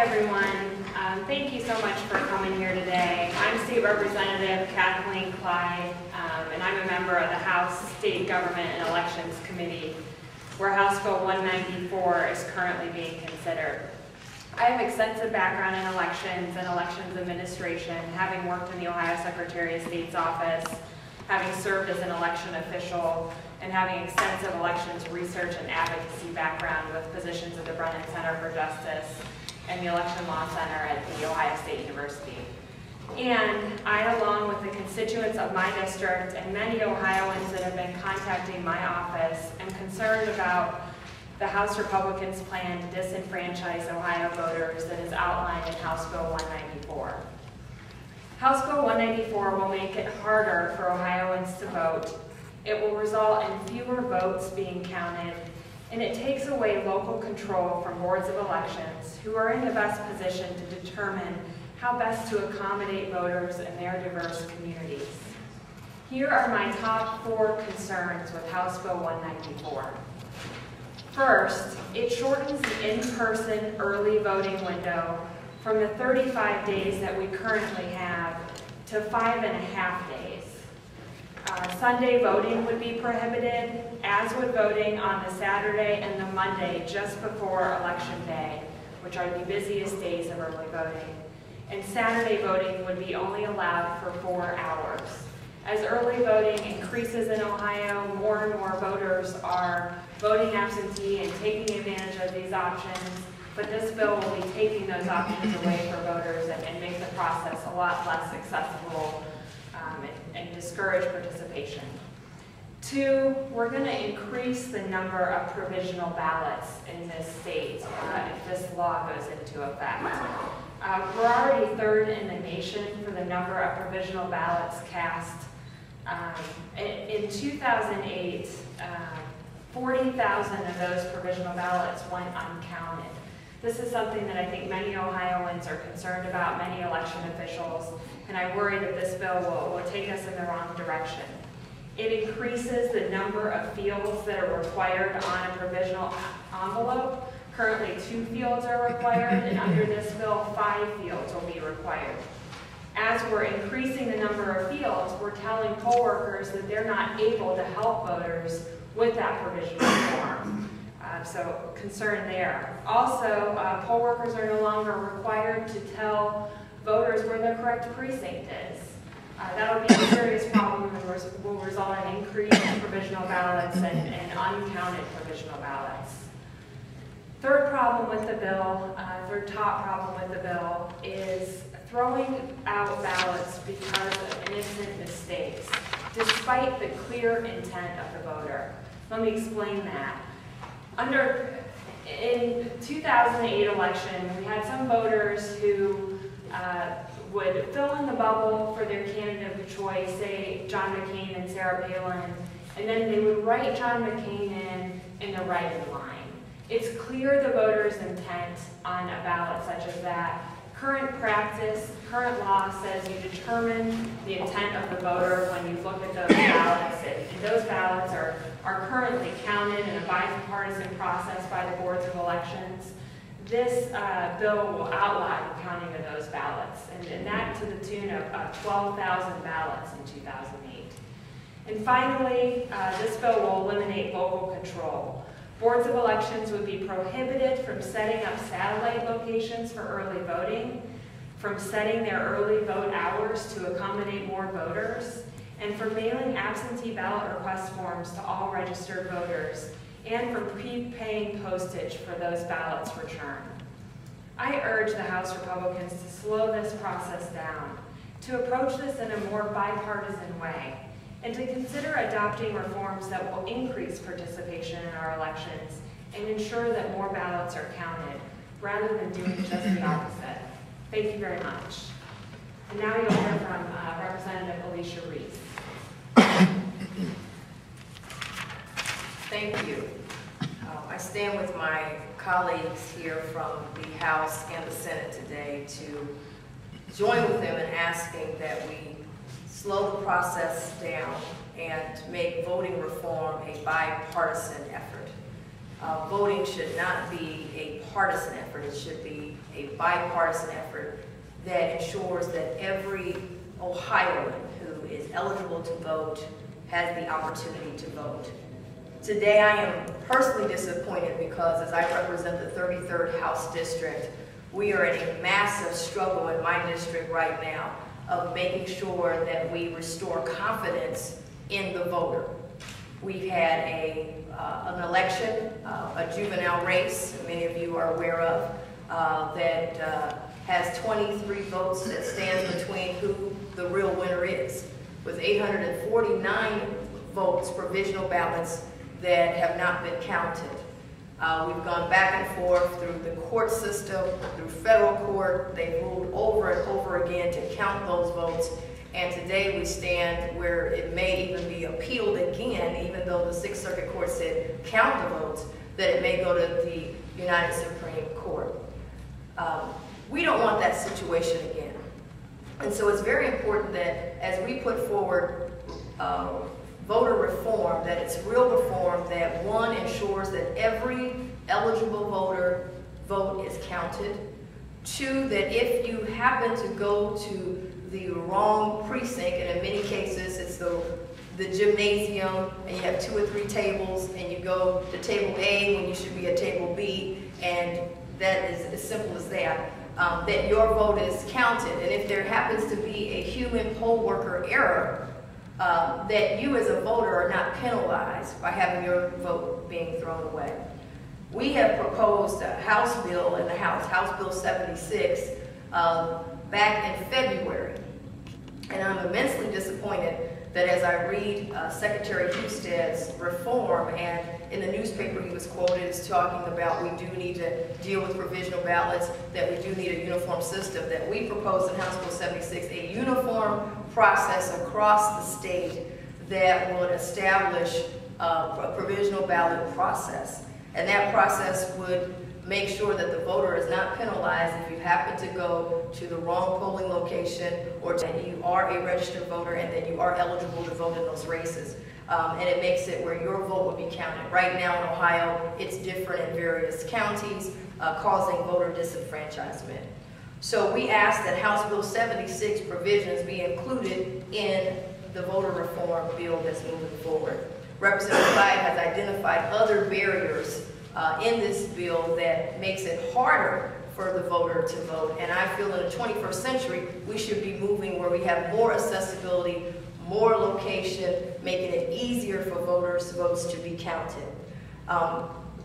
everyone. Thank you so much for coming here today. I'm State Representative Kathleen Clyde, and I'm a member of the House State Government and Elections Committee, where House Bill 194 is currently being considered. I have extensive background in elections and elections administration, having worked in the Ohio Secretary of State's office, having served as an election official, and having extensive elections research and advocacy background with positions at the Brennan Center for Justice and the Election Law Center at The Ohio State University. And I, along with the constituents of my district and many Ohioans that have been contacting my office, am concerned about the House Republicans' plan to disenfranchise Ohio voters that is outlined in House Bill 194. House Bill 194 will make it harder for Ohioans to vote. It will result in fewer votes being counted, and it takes away local control from boards of elections who are in the best position to determine how best to accommodate voters in their diverse communities. Here are my top 4 concerns with House Bill 194. First, it shortens the in-person early voting window from the 35 days that we currently have to 5.5 days. Sunday voting would be prohibited, as would voting on the Saturday and the Monday just before Election Day, which are the busiest days of early voting. And Saturday voting would be only allowed for 4 hours. As early voting increases in Ohio, more and more voters are voting absentee and taking advantage of these options, but this bill will be taking those options away for voters and make the process a lot less accessible and discourage participation. 2, we're going to increase the number of provisional ballots in this state if this law goes into effect. We're already 3rd in the nation for the number of provisional ballots cast. In 2008, 40,000 of those provisional ballots went uncounted. This is something that I think many Ohioans are concerned about, many election officials, and I worry that this bill will take us in the wrong direction. It increases the number of fields that are required on a provisional envelope. Currently 2 fields are required, and under this bill 5 fields will be required. As we're increasing the number of fields, we're telling poll workers that they're not able to help voters with that provisional form. So concern there. Also, poll workers are no longer required to tell voters where the correct precinct is. That'll be a serious problem and will result in increased provisional ballots and uncounted provisional ballots. Third problem with the bill, third top problem with the bill is throwing out ballots because of innocent mistakes, despite the clear intent of the voter. Let me explain that. In 2008 election, we had some voters who would fill in the bubble for their candidate of choice, say John McCain and Sarah Palin, and then they would write John McCain in the write-in line. It's clear the voter's intent on a ballot such as that. Current practice, current law says you determine the intent of the voter when you look at those ballots, and those ballots are currently counted in a bipartisan process by the boards of elections. This bill will outlaw the counting of those ballots, and that to the tune of 12,000 ballots in 2008. And finally, this bill will eliminate local control. Boards of elections would be prohibited from setting up satellite locations for early voting, from setting their early vote hours to accommodate more voters, and from mailing absentee ballot request forms to all registered voters, and from prepaying postage for those ballots returned. I urge the House Republicans to slow this process down, to approach this in a more bipartisan way, and to consider adopting reforms that will increase participation in our elections and ensure that more ballots are counted, rather than doing just the opposite. Thank you very much. And now you'll hear from Representative Alicia Reece. Thank you. I stand with my colleagues here from the House and the Senate today to join with them in asking that we slow the process down and make voting reform a bipartisan effort. voting should not be a partisan effort. It should be a bipartisan effort that ensures that every Ohioan who is eligible to vote has the opportunity to vote. Today I am personally disappointed because as I represent the 33rd House District, we are in a massive struggle in my district right now of making sure that we restore confidence in the voter. We've had an election, a juvenile race, many of you are aware of, that has 23 votes that stands between who the real winner is, with 849 votes, provisional ballots, that have not been counted. We've gone back and forth through the court system, through federal court. They've ruled over and over again to count those votes. And today we stand where it may even be appealed again, even though the Sixth Circuit Court said count the votes, that it may go to the United Supreme Court. We don't want that situation again. And so it's very important that as we put forward voter reform, that it's real reform, that one ensures that every eligible voter vote is counted. Two, that if you happen to go to the wrong precinct, and in many cases it's the gymnasium, and you have 2 or 3 tables, and you go to table A when you should be at table B, and that is as simple as that, that your vote is counted. And if there happens to be a human poll worker error, that you as a voter are not penalized by having your vote being thrown away. We have proposed a House bill in the House, House Bill 76, back in February. And I'm immensely disappointed that as I read Secretary Husted's reform, and in the newspaper he was quoted as talking about we do need to deal with provisional ballots, that we do need a uniform system, that we proposed in House Bill 76 a uniform process across the state that would establish a provisional ballot process. And that process would make sure that the voter is not penalized if you happen to go to the wrong polling location, or that you are a registered voter and that you are eligible to vote in those races. And it makes it where your vote would be counted. Right now in Ohio, it's different in various counties, causing voter disenfranchisement. So we ask that House Bill 76 provisions be included in the voter reform bill that's moving forward. Representative Clyde has identified other barriers in this bill that makes it harder for the voter to vote. And I feel in the 21st century, we should be moving where we have more accessibility, more location, making it easier for voters' votes to be counted.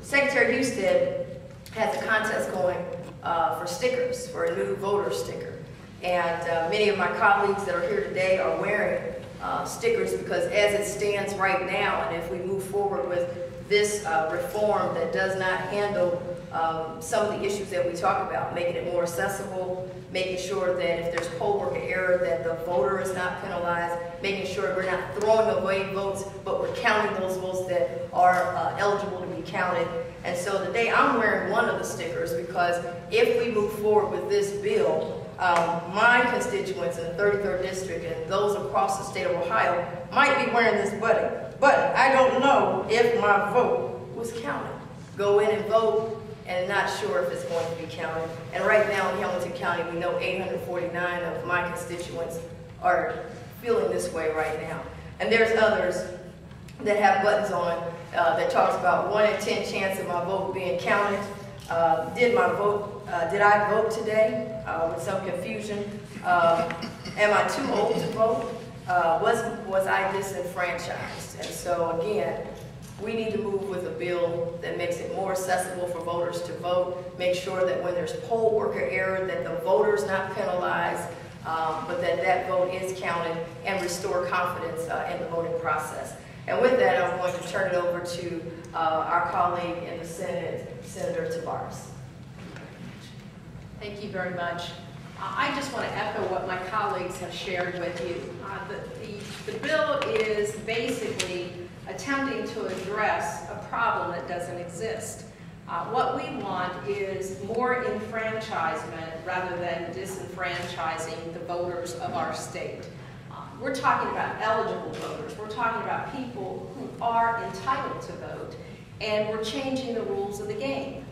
Secretary Husted has a contest going for stickers, for a new voter sticker. And many of my colleagues that are here today are wearing stickers because as it stands right now, and if we move forward with this reform that does not handle some of the issues that we talk about, making it more accessible, making sure that if there's poll worker error that the voter is not penalized, making sure we're not throwing away votes, but we're counting those votes that are eligible to be counted. And so today I'm wearing one of the stickers because if we move forward with this bill, my constituents in the 33rd District and those across the state of Ohio might be wearing this button, but I don't know if my vote was counted. Go in and vote and not sure if it's going to be counted. And right now in Hamilton County, we know 849 of my constituents are feeling this way right now. And there's others that have buttons on that talks about 1 in 10 chance of my vote being counted. Did I vote today? With some confusion. Am I too old to vote? Was I disenfranchised? And so again, we need to move with a bill that makes it more accessible for voters to vote, make sure that when there's poll worker error that the voter's not penalized, but that that vote is counted, and restore confidence in the voting process. And with that, I'm going to turn it over to our colleague in the Senate, Senator Tavares. Thank you very much. I just want to echo what my colleagues have shared with you. The bill is basically attempting to address a problem that doesn't exist. What we want is more enfranchisement rather than disenfranchising the voters of our state. We're talking about eligible voters. We're talking about people who are entitled to vote. and we're changing the rules of the game.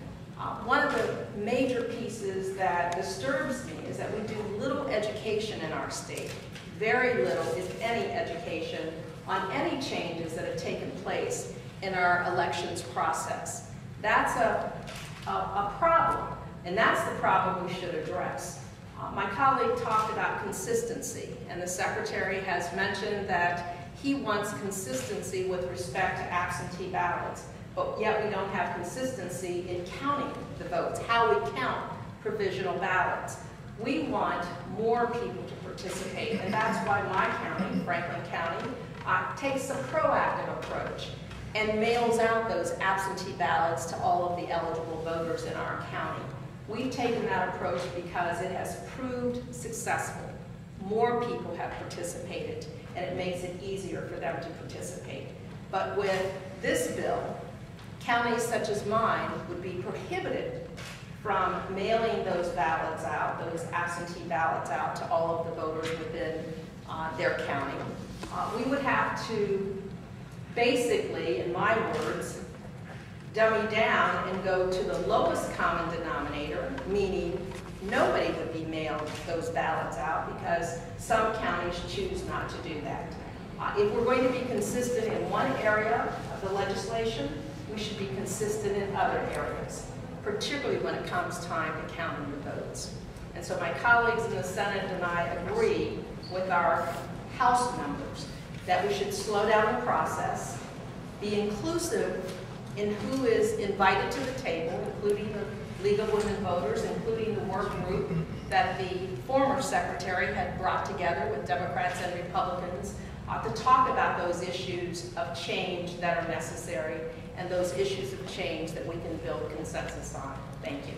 One of the major pieces that disturbs me is that we do little education in our state, very little, if any, education on any changes that have taken place in our elections process. That's a problem, and that's the problem we should address. My colleague talked about consistency, and the Secretary has mentioned that he wants consistency with respect to absentee ballots, but yet we don't have consistency in counting the votes, how we count provisional ballots. We want more people to participate, and that's why my county, Franklin County, takes a proactive approach and mails out those absentee ballots to all of the eligible voters in our county. We've taken that approach because it has proved successful. More people have participated, and it makes it easier for them to participate. But with this bill, counties such as mine would be prohibited from mailing those ballots out, those absentee ballots out to all of the voters within their county. We would have to basically, in my words, dummy down and go to the lowest common denominator, meaning nobody would be mailed those ballots out because some counties choose not to do that. If we're going to be consistent in one area of the legislation, we should be consistent in other areas, particularly when it comes time to counting the votes. And so my colleagues in the Senate and I agree with our House members that we should slow down the process, be inclusive in who is invited to the table, including the League of Women Voters, including the work group that the former Secretary had brought together with Democrats and Republicans to talk about those issues of change that are necessary and those issues of change that we can build consensus on. Thank you.